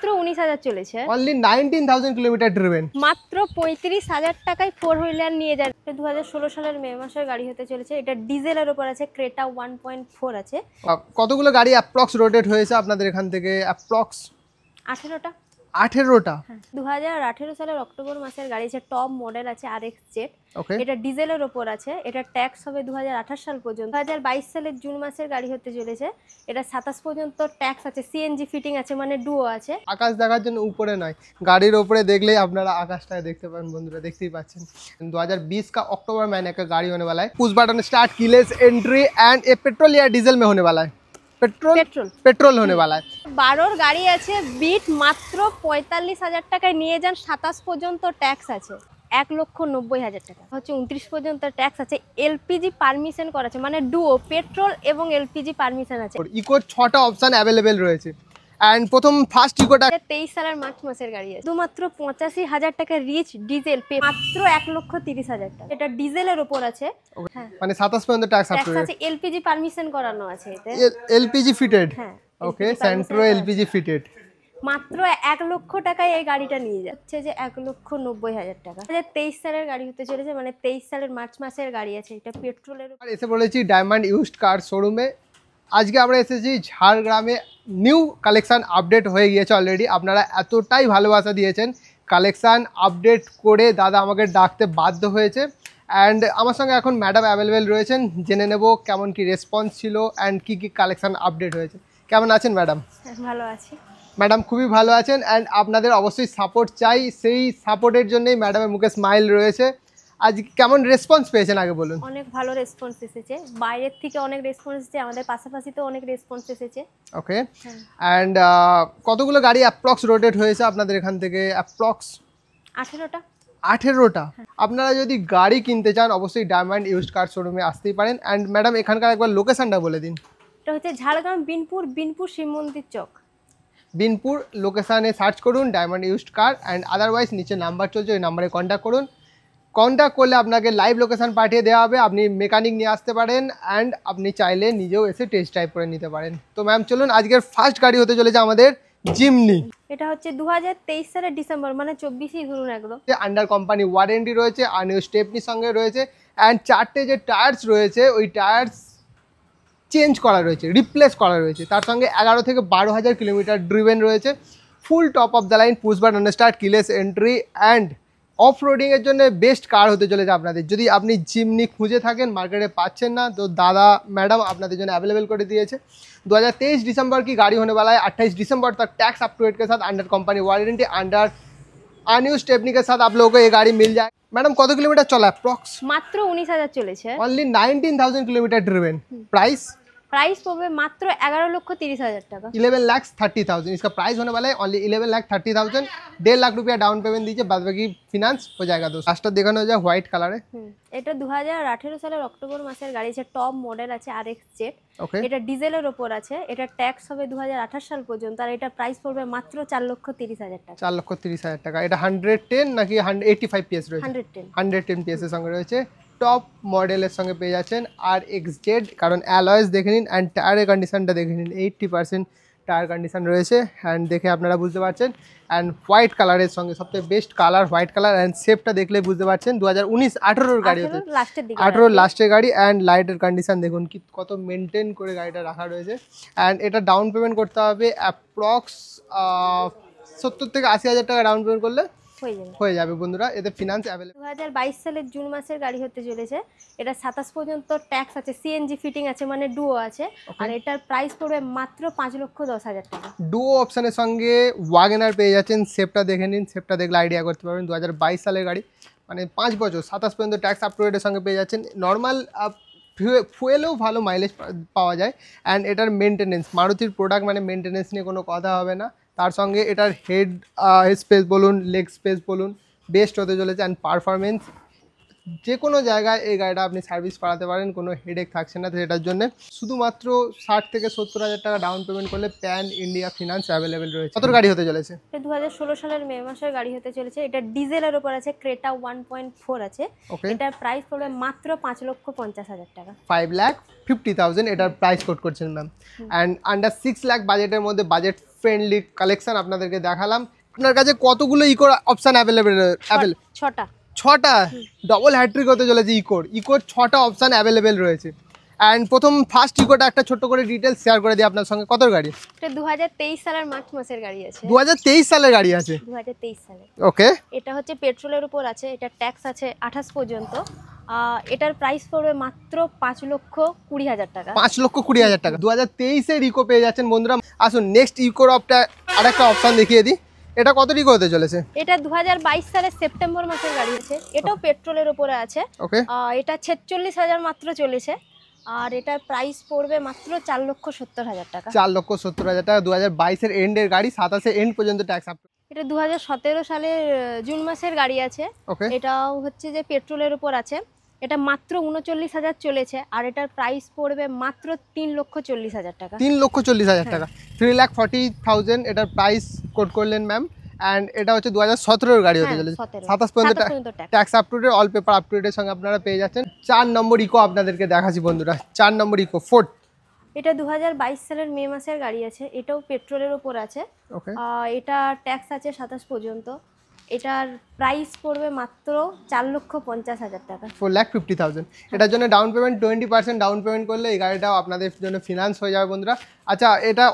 মাত্র 19,000 চলেছে। Only 19,000 kilometre driven. মাত্র 35,000 টাকায় 4 হুইলার নিয়ে যান। 2016 সালের মে মাসের গাড়ি হতে চলেছে। এটা ডিজেলের উপর আছে, ক্রেটা 1.4 আছে। কতগুলো গাড়ি অ্যাপ্রক্স রোটেট হয়েছে আপনাদের এখান থেকে? অ্যাপ্রক্স 18টা। 18টা? 2018 সালের অক্টোবর মাসের গাড়ি আছে, টপ মডেল আছে RX জেড। ওকে, এটা ডিজেলের ওপর আছে। এটা ট্যাক্স হবে 2028 সাল পর্যন্ত। 2022 সালের জুন মাসের গাড়ি হতে চলেছে। এটা 27 পর্যন্ত ট্যাক্স আছে, সিএনজি ফিটিং আছে, মানে ডুও আছে। আকাশ দেখার জন্য উপরে নয়, গাড়ির ওপরে দেখলেই আপনারা আকাশটাকে দেখতে পান বন্ধুরা, দেখতেই পাচ্ছেন। 2020 का अक्टूबर महीने का गाड़ी होने वाला है। Push button start, keyless entry and A petrol या डीजल में होने वाला है? पेट्रोल होने वाला है। 12 গাড়ি আছে, বিট মাত্র 45,000 টাকায় নিয়ে যান। 27 পর্যন্ত ট্যাক্স আছে, 1,90,000 টাকা হচ্ছে। 29 পর্যন্ত ট্যাক্স আছে। এলপিজি পারমিশন করা আছে, মানে ডুও পেট্রোল এবং এলপিজি পারমিশন আছে। ইকোর 6টা অপশন অ্যাভেলেবেল রয়েছে। এন্ড প্রথম ফার্স্ট ইকোটা 23 সালের মার্চ মাসের গাড়ি আছে। শুধুমাত্র 85,000 টাকা রিচ ডিজেল, মাত্র 1,30,000 টাকা। এটা ডিজেলের উপর আছে। হ্যাঁ, মানে 27 পর্যন্ত ট্যাক্স আছে। এলপিজি পারমিশন করানো আছে এতে। LPG fitted? হ্যাঁ, ওকে, সেন্ট্রো এলপিজি ফিটেড। মাত্র 1 লক্ষ টাকায় এই গাড়িটা নিয়ে যাচ্ছে, যে 1,90,000 টাকা। 2023 সালের গাড়ি হতে চলেছে, মানে 23 সালের মার্চ মাসের গাড়ি আছে। এটা পেট্রোলের। আর এসে বলেছি ডায়মন্ড ইউজড কার শোরুমে। আজকে আমরা এসেছি ঝাড়গ্রামে। নিউ কালেকশান আপডেট হয়ে গিয়েছে অলরেডি। আপনারা এতটাই ভালোবাসা দিয়েছেন, কালেকশান আপডেট করে দাদা আমাকে ডাকতে বাধ্য হয়েছে। অ্যান্ড আমার সঙ্গে এখন ম্যাডাম অ্যাভেলেবেল রয়েছেন, জেনে নেব কেমন কি রেসপন্স ছিল অ্যান্ড কী কী কালেকশান আপডেট হয়েছে। কেমন আছেন ম্যাডাম? ভালো আছি ম্যাডাম, খুবই ভালো আছেন। অ্যান্ড আপনাদের অবশ্যই সাপোর্ট চাই, সেই সাপোর্টের জন্যই ম্যাডামের মুখে স্মাইল রয়েছে। আজ কেমন রেসপন্স পেয়েছেন আগে বলুন। অনেক ভালো রেসপন্স এসেছে, বাইরের থেকে অনেক রেসপন্স এসেছে, আমাদের পাশাপাশি তো অনেক রেসপন্স এসেছে। ওকে, অ্যান্ড কতগুলো গাড়ি অ্যাপ্রক্স রোটেট হয়েছে আপনাদের এখান থেকে? অ্যাপ্রক্স 18টা। 18টা? আপনারা যদি গাড়ি কিনতে চান অবশ্যই ডায়মন্ড ইউজড কার শোরুমে আসতেই পারেন। অ্যান্ড ম্যাডাম এখানকার একবার লোকেশনটা বলে দিন। এটা হচ্ছে ঝাড়গ্রাম বিনপুর শিব মন্দির চক। বিনপুর লোকেশানে সার্চ করুন diamond used car. And otherwise নিচে নাম্বার চলছে, ওই নাম্বারে কন্ট্যাক্ট করুন। কন্ট্যাক্ট করলে আপনাকে লাইভ লোকেশান পাঠিয়ে দেওয়া হবে, আপনি মেকানিক নিয়ে আসতে পারেন অ্যান্ড আপনি চাইলে নিজেও এসে টেস্ট ড্রাইভ করে নিতে পারেন। তো ম্যাম চলুন, আজকের ফার্স্ট গাড়ি হতে চলেছে আমাদের জিমনি। এটা হচ্ছে 2023 সালের ডিসেম্বর, মানে 24ই ধরুন একদম। আন্ডার কোম্পানি ওয়ারেন্টি রয়েছে, আর নিউ স্টেপনির সঙ্গে রয়েছে। অ্যান্ড 4টে যে টায়ার্স রয়েছে ওই টায়ার্স চেঞ্জ করা রয়েছে, রিপ্লেস করা রয়েছে। তার সঙ্গে 11 থেকে 12,000 কিলোমিটার ড্রিভেন রয়েছে। Full top of the line, push button start, keyless entry and off রোডিংয়ের জন্য বেস্ট কার হতে চলেছে আপনাদের। যদি আপনি জিমনি খুঁজে থাকেন, মার্কেটে পাচ্ছেন না, তো দাদা ম্যাডাম আপনাদের জন্য अवेलेबल করে দিয়েছে। 2023 दिसंबर की गाड़ी होने वाला है। 28 दिसंबर तक टैक्स अप टू डेट के साथ, under company warranty, under unused stepney के साथ आप लोगों को ये गाड़ी मिल जाए। मैडम কত কিলোমিটার চলা অ্যাপ্রক্স? মাত্র 19,000 চলেছে। Only 19,000 kilometre driven. प्राइस পড়বে মাত্র 11,30,000 টাকা। 11,30,000 इसका प्राइस होने वाला है। ओनली 11,30,000। 1.5 लाख रुपया डाउन पेमेंट दीजिए, बाद बाकी फिनांस हो जाएगा। दोस्तों लास्टটা দেখানো যায় হোয়াইট কালারে। এটা 2018 সালের অক্টোবর মাসের গাড়ি আছে, টপ মডেল আছে RX জেড। ওকে, এটা ডিজেলের উপর আছে। এটা ট্যাক্স হবে 2028 সাল পর্যন্ত। আর এটা প্রাইস পড়বে মাত্র 4,30,000 টাকা। 4,30,000 টাকা। এটা 110 নাকি 185 PS রয়েছে? 110 PS এর সঙ্গে রয়েছে। টপ মডেলের সঙ্গে পেয়ে যাচ্ছেন RX জেড। কারণ অ্যালয়েস দেখে নিন অ্যান্ড টায়ারের কন্ডিশনটা দেখে নিন, 80% টায়ার কন্ডিশন রয়েছে। অ্যান্ড দেখে আপনারা বুঝতে পারছেন। অ্যান্ড হোয়াইট কালারের সঙ্গে সবথেকে best colour white colour. And শেপটা দেখলে বুঝতে পারছেন 2019-18 গাড়ি হতে, 18 লাস্টের গাড়ি। অ্যান্ড লাইটের কন্ডিশন দেখুন কি কত মেনটেন করে গাড়িটা রাখা রয়েছে। অ্যান্ড এটা ডাউন পেমেন্ট করতে হবে অ্যাপ্রক্স 70 থেকে 80,000 টাকা ডাউন পেমেন্ট করলে হয়ে যাবে বন্ধুরা। এতে ফিনান্স অ্যাভেলেবল। 2022 সালের জুন মাসের গাড়ি হতে চলেছে। এটা 27 পর্যন্ত ট্যাক্স আছে, সিএনজি ফিটিং আছে, মানে ডুও আছে। আর এটার প্রাইস পড়বে মাত্র 5,10,000 টাকা। ডুও অপশনের সঙ্গে ওয়াগনার পেয়ে যাচ্ছেন। শেপটা দেখে নিন, শেপটা দেখলে আইডিয়া করতে পারবেন। 2022 সালের গাড়ি, মানে 5 বছর 27 পর্যন্ত ট্যাক্স আপ টু ডেটের সঙ্গে পেয়ে যাচ্ছেন। নর্মাল ফুয়েলেও ভালো মাইলেজ পাওয়া যায়। অ্যান্ড এটার মেনটেনেন্স, মারুতির প্রোডাক্ট মানে মেনটেনেন্স নিয়ে কোনো কথা হবে না। তার সঙ্গে এটার হেড স্পেস বলুন, লেগ স্পেস বলুন, বেস্ট হতে চলেছে। অ্যান্ড পারফরমেন্স যে কোনো জায়গায় এই গাড়িটা আপনি সার্ভিস করাতে পারেন, কোনো হেডেক থাকছে না। সেটার জন্য শুধুমাত্র 60 থেকে 70,000 টাকা ডাউন পেমেন্ট করলে প্যান ইন্ডিয়া ফিনান্স অ্যাভেলেবেল রয়েছে। কত গাড়ি হতে চলেছে? 2016 সালের মে মাসের গাড়ি হতে চলেছে। এটা ডিজেলের উপর আছে, ক্রেটা 1.4 আছে। এটার প্রাইস পড়বে মাত্র 5,50,000 টাকা। 5,50,000 এটার প্রাইস কোট করছেন ম্যাম। অ্যান্ড আন্ডার 6 লাখ বাজেটের মধ্যে, বাজেট ফ্রেন্ডলি কালেকশন আপনাদেরকে দেখালাম। আপনার কাছে কতগুলো ইকোর অপশান অ্যাভেলেবেল? 6টা। ডবল হ্যাট্রিক হতে চলেছে ইকোর 6টা অপশান অ্যাভেলেবেল রয়েছে। অ্যান্ড প্রথম ফার্স্ট ইকোটা একটা ছোট্ট করে ডিটেলস শেয়ার করে দিই আপনার সঙ্গে। কত গাড়ি? এটা 2023 সালের মার্চ মাসের গাড়ি আছে। 2023 সালের গাড়ি আছে? 2023 সালে। ওকে। এটা হচ্ছে পেট্রোলের উপর আছে, এটা ট্যাক্স আছে 28 পর্যন্ত। এটার প্রাইস পড়বে মাত্র 5,20,000 টাকা। 5,20,000 টাকা 2023-এর ইকো পেয়ে যাচ্ছেন বন্ধুরা। আসুন নেক্সট ইকোর আরেকটা অপশান দেখিয়ে দিই। এটা কত ইকো হতে চলেছে? এটা 2022 সালের সেপ্টেম্বর মাসের গাড়ি আছে, এটাও পেট্রোলের উপরে আছে। ওকে। এটা 46,000 মাত্র চলেছে, আর এটার প্রাইস পড়বে মাত্র 4,70,000 টাকা। 4,70,000 টাকা 2022-এর এন্ডের গাড়ি, 27-এর এন্ড পর্যন্ত ট্যাক্স আপ। এটা 2017 সালের জুন মাসের গাড়ি আছে। ওকে। এটাও হচ্ছে যে পেট্রোলের উপর আছে, এটা মাত্র 39,000 চলেছে, আর এটার প্রাইস পড়বে মাত্র 3,40,000 টাকা। 3,40,000 টাকা 3,40,000 এটার প্রাইস কোট করলেন ম্যাম। অ্যান্ড এটা হচ্ছে 2017-এর গাড়ি হতে চলেছে, 27 পর্যন্ত tax up to date, all paper up to ডেটের সঙ্গে আপনারা পেয়ে যাচ্ছেন। 4 নম্বর ইকো আপনাদেরকে দেখাচ্ছি বন্ধুরা। 4 নম্বর ইকো ফোর্ড। এটা 2022 সালের মে মাসের গাড়ি আছে, এটাও পেট্রোলের উপর আছে। ওকে। এটা ট্যাক্স আছে 27 পর্যন্ত। এটার প্রাইস পড়বে মাত্র 4,50,000 টাকা। 4,50,000। এটার জন্য ডাউন পেমেন্ট 20% ডাউন পেমেন্ট করলে এই গাড়িটাও আপনাদের জন্য ফিনান্স হয়ে যাবে বন্ধুরা। আচ্ছা, এটা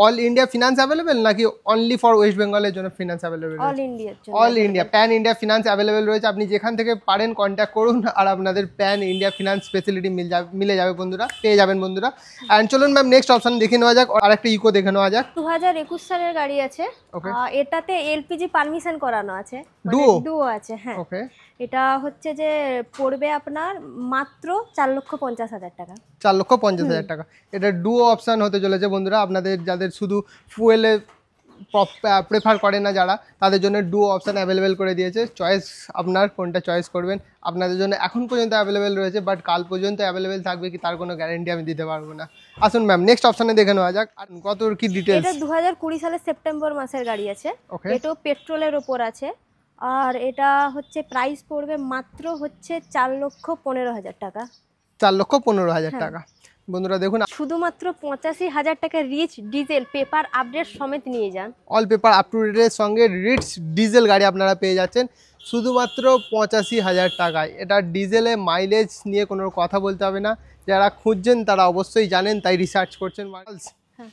অল ইন্ডিয়া ফিনান্স অ্যাভেলেবেল নাকি অনলি ফর ওয়েস্ট বেঙ্গলের জন্য ফিনান্স অ্যাভেলেবেল? অল ইন্ডিয়ার জন্য, all India pan India finance available রয়েছে। আপনি যেখান থেকে পারেন কন্ট্যাক্ট করুন, আর আপনাদের প্যান ইন্ডিয়া ফিনান্স ফেসিলিটি মিলে যাবে বন্ধুরা, পেয়ে যাবেন বন্ধুরা। অ্যান্ড চলুন ম্যাম নেক্সট অপশন দেখে নেওয়া যাক, আর একটা ইকো দেখে নেওয়া যাক। 2021 সালের গাড়ি আছে। এটাতে এলপিজি পারমিশন করানো আছে, ডুও আছে। হ্যাঁ। ওকে। এটা হচ্ছে যে পড়বে আপনার মাত্র 4,50,000 টাকা। 4,50,000 টাকা। এটা ডুও অপশান হতে চলেছে বন্ধুরা। আপনাদের যাদের শুধু ফুয়েলে প্রেফার করে না যারা, তাদের জন্য ডুও অপশান অ্যাভেলেবেল করে দিয়েছে। চয়েস আপনার কোনটা চয়েস করবেন। আপনাদের জন্য এখন পর্যন্ত অ্যাভেলেবেল রয়েছে, বাট কাল পর্যন্ত অ্যাভেলেবেল থাকবে কি তার কোনো গ্যারেন্টি আমি দিতে পারবো না। আসুন ম্যাম নেক্সট অপশানে দেখে নেওয়া যাক আর কত কি ডিটেলস। এটা 2020 সালের সেপ্টেম্বর মাসের গাড়ি আছে। এটাও পেট্রোলের ওপর আছে, আর এটা হচ্ছে প্রাইস পড়বে মাত্র হচ্ছে 4,15,000 টাকা। 4,15,000 টাকা বন্ধুরা। দেখুন শুধুমাত্র 85,000 টাকা রিচ ডিজেল পেপার আপডেট সমেত নিয়ে যান। অল পেপার আপ টু ডেটের সঙ্গে রিচ ডিজেল গাড়ি আপনারা পেয়ে যাচ্ছেন শুধুমাত্র 85,000 টাকায়। এটা ডিজেলে মাইলেজ নিয়ে কোনো কথা বলতে হবে না, যারা খুঁজছেন তারা অবশ্যই জানেন, তাই রিসার্চ করছেন। হ্যাঁ,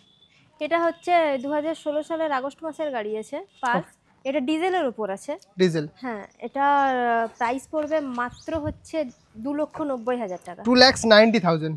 এটা হচ্ছে 2016 সালের আগস্ট মাসের গাড়ি আছে পালস। এটা ডিজেলের উপর আছে। ডিজেল। হ্যাঁ, এটা প্রাইস পড়বে মাত্র হচ্ছে 2,90,000 টাকা। 2,90,000।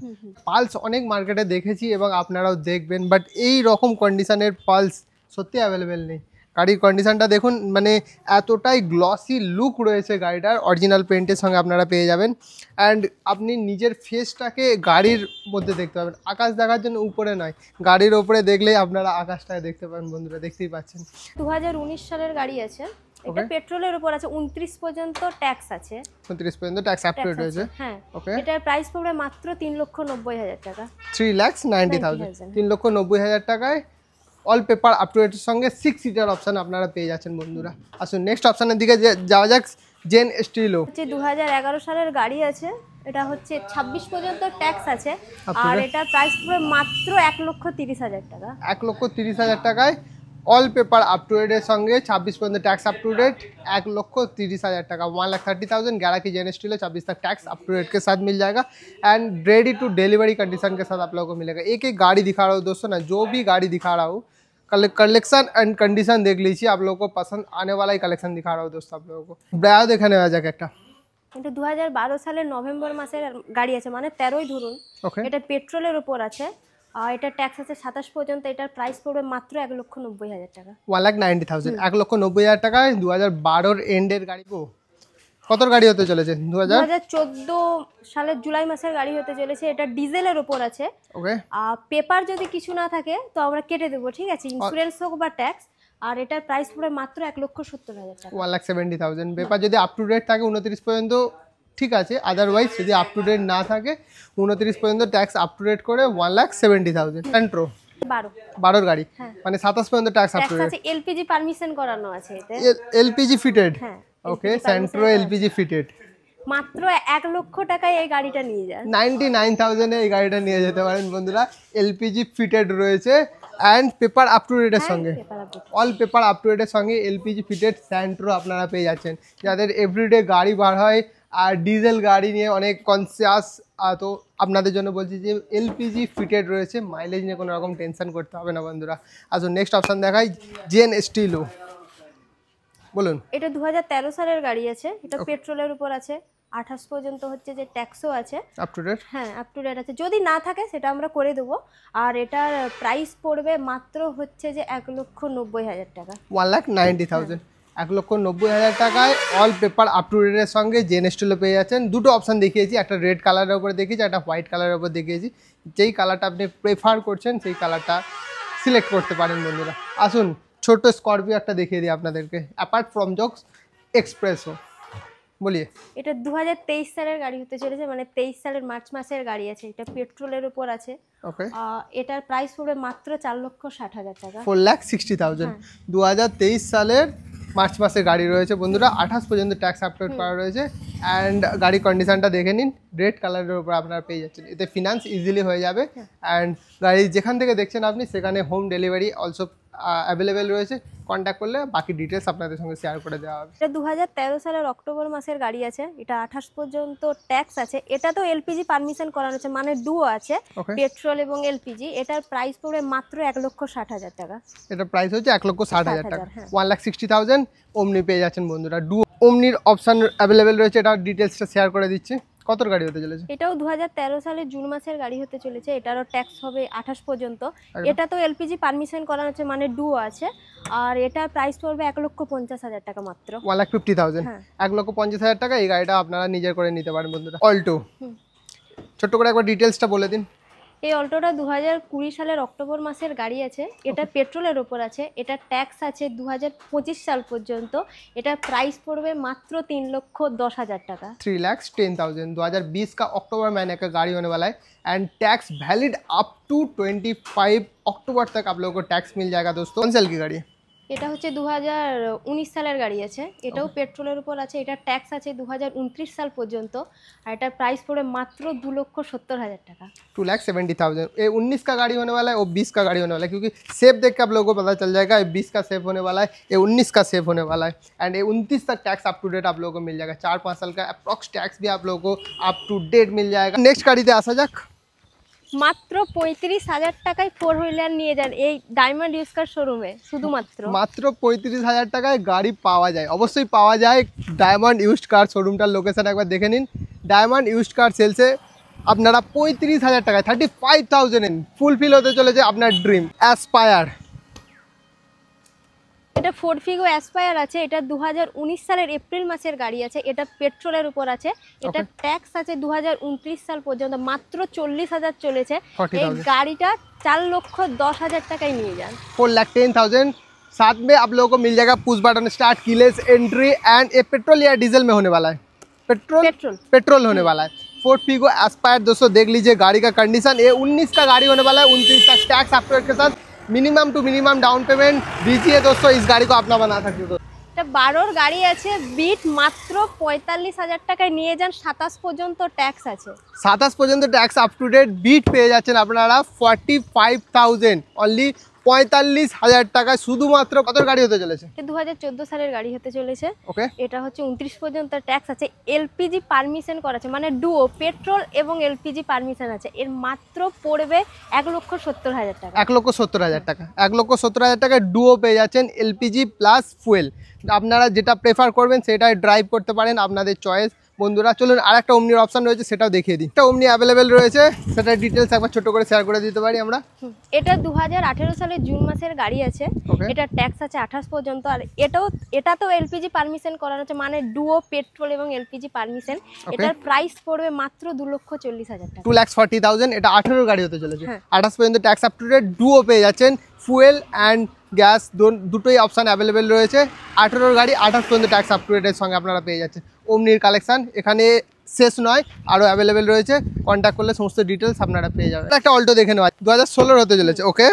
পালস অনেক মার্কেটে দেখেছি এবং আপনারাও দেখবেন, বাট এই রকম কন্ডিশনের পালস সত্যি অ্যাভেলেবেল নেই। গাড়ির কন্ডিশনটা দেখুন, মানে এতটাই গ্লসি লুক রয়েছে গাড়িটার, অরিজিনাল পেন্টের সঙ্গে আপনারা পেয়ে যাবেন। অ্যান্ড আপনি নিজের ফেসটাকে গাড়ির মধ্যে দেখতে পাবেন, আকাশ দেখার জন্য উপরে নয়, গাড়ির ওপরে দেখলেই আপনারা আকাশটাকে দেখতে পাবেন বন্ধুরা, দেখতেই পাচ্ছেন। 2019 সালের গাড়ি আছে, এটা পেট্রোলের উপর আছে, 29 পর্যন্ত ট্যাক্স আছে। 29 পর্যন্ত ট্যাক্স আপডেট রয়েছে। হ্যাঁ। ওকে। এটার প্রাইস পড়বে মাত্র 3,90,000 টাকা। 3,90,000। 3,90,000 টাকায় অল পেপার আপ টু ডেটের সঙ্গে 6 সিটার অপশান আপনারা পেয়ে যাচ্ছেন বন্ধুরা। আসুন নেক্সট অপশানের দিকে যাওয়া যাক। জেন স্টিলো হচ্ছে 2011 সালের গাড়ি আছে, এটা হচ্ছে 26 পর্যন্ত ট্যাক্স আছে, আর এটার প্রাইস পড়বে মাত্র 1,30,000 টাকা। 1,30,000 টাকায় অল পেপার আপ টু ডেটের সঙ্গে 26 পর্যন্ত टैक्स अप टू डेट 1,30,000 टाका 1,30,000 11 की जेन स्टील है 26 तक टैक्स अप टू डेट के साथ मिल जाएगा and ready to delivery condition के साथ आप लोगों को मिलेगा। एक एक गाड़ी दिखा रहा हूँ दोस्तों ना, जो भी गाड़ी दिखा रहा हूँ कलेक्शन एंड कंडीशन देख लीजिए, आप लोगों को पसंद आने वाला ही कलेक्शन दिखा रहा हूँ दोस्तों आप लोगों को। ब्रायो देखाने आ जाएगा একটা এটা 2012 সালের নভেম্বর মাসের গাড়ি আছে, মানে 13ই ধরুন। এটা পেট্রোলের উপর আছে, আর এটা ট্যাক্স আছে 27 পর্যন্ত। এটার প্রাইস পড়বে মাত্র 1,90,000 টাকা। 1,90,000 1,90,000 টাকায় 2012 এর এন্ডের গাড়ি। কত গাড়ি হতে চলেছে? 2014 সালের জুলাই মাসের গাড়ি হতে চলেছে। এটা ডিজেলের উপর আছে। ওকে। আর পেপার যদি কিছু না থাকে তো আমরা কেটে দেবো, ঠিক আছে, ইন্স্যুরেন্স হোক বা ট্যাক্স। আর এটার প্রাইস পড়বে মাত্র 1,70,000 টাকা। 1,70,000 পেপার যদি আপ টু ডেট থাকে 29 পর্যন্ত ঠিক আছে, আদারওয়াইজ যদি আপ টু ডেট না থাকে 29 পর্যন্ত ট্যাক্স আপ টু ডেট করে 1,70,000। সেন্ট্রো 12 গাড়ি, মানে 27 পর্যন্ত ট্যাক্স আপ টু ডেট আছে। এলপিজি পারমিশন করানো আছে এতে। LPG fitted. হ্যাঁ ওকে, সেন্ট্রো এলপিজি ফিটেড। মাত্র 1 লক্ষ টাকায় এই গাড়িটা নিয়ে যান। 99,000 এ এই গাড়িটা নিয়ে যেতে পারেন বন্ধুরা। এলপিজি ফিটেড রয়েছে অ্যান্ড পেপার আপ টু ডেটের হ্যাঁ, সঙ্গে, paper update। All paper up to ডেটের সঙ্গে এলপিজি ফিটেড স্যান্ট্রো আপনারা পেয়ে যাচ্ছেন। যাদের এভরিডে গাড়ি বার হয় আর ডিজেল গাড়ি নিয়ে অনেক কনসিয়াস, তো আপনাদের জন্য বলছি যে এলপিজি ফিটেড রয়েছে, মাইলেজ নিয়ে কোনো রকম টেনশন করতে হবে না বন্ধুরা। আসুন নেক্সট অপশান দেখাই, জেন স্টিলো। বলুন। এটা 2013 সালের গাড়ি আছে, এটা পেট্রোলের উপর আছে, 28 পর্যন্ত হচ্ছে যে ট্যাক্সও আছে। Up to date? হ্যাঁ, আপ টু ডেট আছে, যদি না থাকে সেটা আমরা করে দেবো। আর এটার প্রাইস পড়বে মাত্র হচ্ছে যে 1,90,000 টাকা। 1,90,000, 1,90,000 টাকায় অল পেপার আপ টু ডেটের সঙ্গে জেন স্টিলো পেয়ে যাচ্ছেন। দুটো অপশান দেখিয়েছি, একটা রেড কালারের উপর দেখিয়েছি, একটা হোয়াইট কালারের উপর দেখিয়েছি। যেই কালারটা আপনি প্রেফার করছেন সেই কালারটা সিলেক্ট করতে পারেন বন্ধুরা। আসুন ছোট স্করপিও একটা দেখিয়ে দিই আপনাদেরকে, অ্যাপার্ট ফ্রম জক্স এক্সপ্রেসও। বলিয়ে। এটা 2023 সালের গাড়ি হতে চলেছে, মানে 23 সালের মার্চ মাসের গাড়ি আছে, এটা পেট্রোলের উপর আছে। ওকে। এটার প্রাইস পড়বে মাত্র 4,60,000 টাকা। 4,60,000, 2023 সালের মার্চ মাসে গাড়ি রয়েছে বন্ধুরা, 28 পর্যন্ত ট্যাক্স আপলোড করা রয়েছে। অ্যান্ড গাড়ির কন্ডিশনটা দেখে নিন, রেড কালারের উপর আপনারা পেয়ে যাচ্ছেন। এতে ফিনান্স ইজিলি হয়ে যাবে। অ্যান্ড গাড়ি যেখান থেকে দেখছেন আপনি সেখানে হোম ডেলিভারি অলসো অ্যাভেলেবেল রয়েছে। কন্ট্যাক্ট করলে বাকি ডিটেলস আপনাদের সঙ্গে শেয়ার করে দেওয়া হবে। এটা 2013 সালের অক্টোবর মাসের গাড়ি আছে, এটা 28 পর্যন্ত ট্যাক্স আছে। এটা তো এলপিজি পারমিশন করানো আছে, মানে ডুও আছে, পেট্রোল এবং এলপিজি। এটার প্রাইস পড়বে মাত্র 1,60,000 টাকা। এটার প্রাইস হচ্ছে 1,60,000 টাকা, হ্যাঁ। 1,60,000 ওমনি পেয়ে যাচ্ছেন বন্ধুরা। ওমনির অপশন অ্যাভেলেবেল রয়েছে, এটা ডিটেলসটা শেয়ার করে দিচ্ছি। কত গাড়ি হতে চলেছে? এটাও 2013 সালের জুন মাসের গাড়ি হতে চলেছে, এটারও ট্যাক্স হবে 28 পর্যন্ত। এটা তো এলপিজি পারমিশন করানো আছে, মানে ডুও আছে। আর এটার প্রাইস পড়বে 1,50,000 টাকা মাত্র। 1,50,000, হ্যাঁ। 1,50,000 টাকা এই গাড়িটা আপনারা নিজের করে নিতে পারেন বন্ধুরা। অল্টো, ছোট্ট করে একবার ডিটেলসটা বলে দিন। এই অল্টোটা 2020 সালের অক্টোবর মাসের গাড়ি আছে, এটা পেট্রোলের ওপর আছে, এটা ট্যাক্স আছে 2025 সাল পর্যন্ত। এটার প্রাইস পড়বে মাত্র 3,10,000 টাকা। 3,10,000, 2020 का अक्टूबर महीने का गाड़ी होने वाला है। And tax valid up to 25 अक्टूबर तक आप लोगों को टैक्स मिल जाएगा दोस्तों। कौन साल की गाड़ी है? এটা হচ্ছে 2019 সালের গাড়ি আছে, এটাও পেট্রোলের উপর আছে, এটা ট্যাক্স আছে 2029 সাল পর্যন্ত। আর এটার প্রাইস পড়বে মাত্র 2,70,000 টাকা। 2,70,000। ये 19 का गाड़ी होने वाला है, वो 20 का गाड़ी होने वाला है, क्योंकि सेफ देख के आप लोगों को पता चल जाएगा। ये 20 का सेफ होने वाला है, ये 19 का सेफ होने वाला है। एंड ये 29 तक टैक्स अप टू डेट आप लोगों को मिल जाएगा। 4-5 साल का अप्रॉक्स टैक्स भी आप लोगों को अप टू डेट मिल जाएगा। नेक्स्ट गाड़ीতে আসা যাক। মাত্র 35,000 টাকায় 4 হুইলার নিয়ে যান এই ডায়মন্ড ইউজ কার শোরুমে, শুধুমাত্র মাত্র 35,000 টাকায় গাড়ি পাওয়া যায়, অবশ্যই পাওয়া যায়। ডায়মন্ড ইউজড কার শোরুমটার লোকেশন একবার দেখে নিন। ডায়মন্ড ইউজড কার সেলসে আপনারা 35,000 টাকায় 35,000 ফুলফিল হতে চলেছে আপনার ড্রিম। অ্যাসপায়ার, এটা ফোর্ড ফিগো অ্যাসপায়ার আছে, এটা 2019 সালের এপ্রিল মাসের গাড়ি আছে, এটা পেট্রোলের উপর আছে, এটা ট্যাক্স আছে 2029 সাল পর্যন্ত। মাত্র 40,000 চলেছে। এই গাড়িটা 4,10,000 টাকায় নিয়ে যান। 4,10,000। साथ में आप लोगों को मिल जाएगा push button start, keyless entry. And ये पेट्रोल या डीजल में होने वाला है? पेट्रोल होने वाला है। फोर्ड फीगो एस्पायर दोस्तों देख लीजिए गाड़ी का कंडीशन। ये 19 का गाड़ी होने वाला है, 29 तक टैक्स आफ्टर के साथ minimum to minimum down payment दीजिए दोस्तों, इस गाड़ी को अपना बना सकते हो। এটা 12 গাড়ি আছে, বিট মাত্র 45,000 টাকায় নিয়ে যান, 27 পর্যন্ত ট্যাক্স আছে। 27 পর্যন্ত ট্যাক্স আপ টু ডেট। বিট পেয়ে যাচ্ছেন আপনারা 45,000 অনলি, 45,000 টাকায় শুধুমাত্র। কত গাড়ি হতে চলেছে? 2014 সালের গাড়ি হতে চলেছে। ওকে। এটা হচ্ছে 29 পর্যন্ত ট্যাক্স আছে, এলপিজি পারমিশন করা আছে, মানে ডুও পেট্রোল এবং এলপিজি পারমিশন আছে। এর মাত্র পড়বে 1,70,000 টাকা। 1,70,000 টাকা, 1,70,000 টাকায় ডুও পেয়ে যাচ্ছেন, এলপিজি প্লাস ফুয়েল। আপনারা যেটা প্রেফার করবেন সেটাই ড্রাইভ করতে পারেন, আপনাদের চয়েস বন্ধুরা। চলুন আর একটা ওমনির অপশন রয়েছে, সেটাও দেখিয়ে দিই। একটা ওমনি অ্যাভেলেবেল রয়েছে, সেটা ডিটেলস একবার ছোট করে শেয়ার করে দিতে পারি আমরা। এটা 2018 সালের জুন মাসের গাড়ি আছে, এটা ট্যাক্স আছে 28 পর্যন্ত। আর এটা তো এলপিজি পারমিশন করানো আছে, মানে ডুও পেট্রোল এবং এলপিজি পারমিশন। এটার প্রাইস পড়বে মাত্র 2,40,000 টাকা। 2,40,000। এটা 18 গাড়ি হতে চলেছে, 28 পর্যন্ত ট্যাক্স আপ টু ডেট। ডুও পেয়ে যাচ্ছেন, ফুয়েল অ্যান্ড গ্যাস দুটোই অপশান অ্যাভেলেবেল রয়েছে। 18 গাড়ি 28 পর্যন্ত ট্যাক্স আপ টু ডেটের সঙ্গে আপনারা পেয়ে যাচ্ছেন। ওমনির কালেকশান এখানে শেষ নয়, আরও অ্যাভেলেবেল রয়েছে। কন্ট্যাক্ট করলে সমস্ত ডিটেলস আপনারা পেয়ে যাবেন। একটা অল্টো দেখে নেওয়া 2016 হতে চলেছে। ওকে,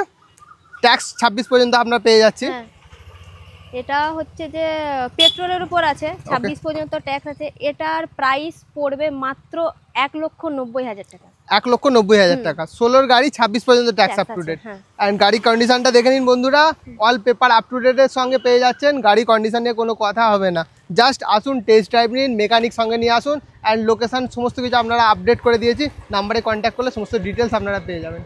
ট্যাক্স 26 পর্যন্ত আমরা পেয়ে যাচ্ছি। এটা হচ্ছে যে পেট্রোলের উপর আছে, 26 পর্যন্ত ট্যাক্স আছে। এটার প্রাইস পড়বে মাত্র 1,90,000 টাকা। 1,90,000 টাকা। 16 গাড়ি 26 পর্যন্ত ট্যাক্স Tax আপ টু আছে, ডেট। হ্যাঁ। অ্যান্ড গাড়ির কন্ডিশনটা দেখে নিন বন্ধুরা, অল পেপার আপ টু ডেটের সঙ্গে পেয়ে যাচ্ছেন। গাড়ি কন্ডিশন নিয়ে কোনো কথা হবে না, জাস্ট আসুন টেস্ট ড্রাইভ নিন, মেকানিক সঙ্গে নিয়ে আসুন। অ্যান্ড লোকেশন সমস্ত কিছু আপনারা আপডেট করে দিয়েছি, নাম্বারে কন্ট্যাক্ট করলে সমস্ত ডিটেলস আপনারা পেয়ে যাবেন।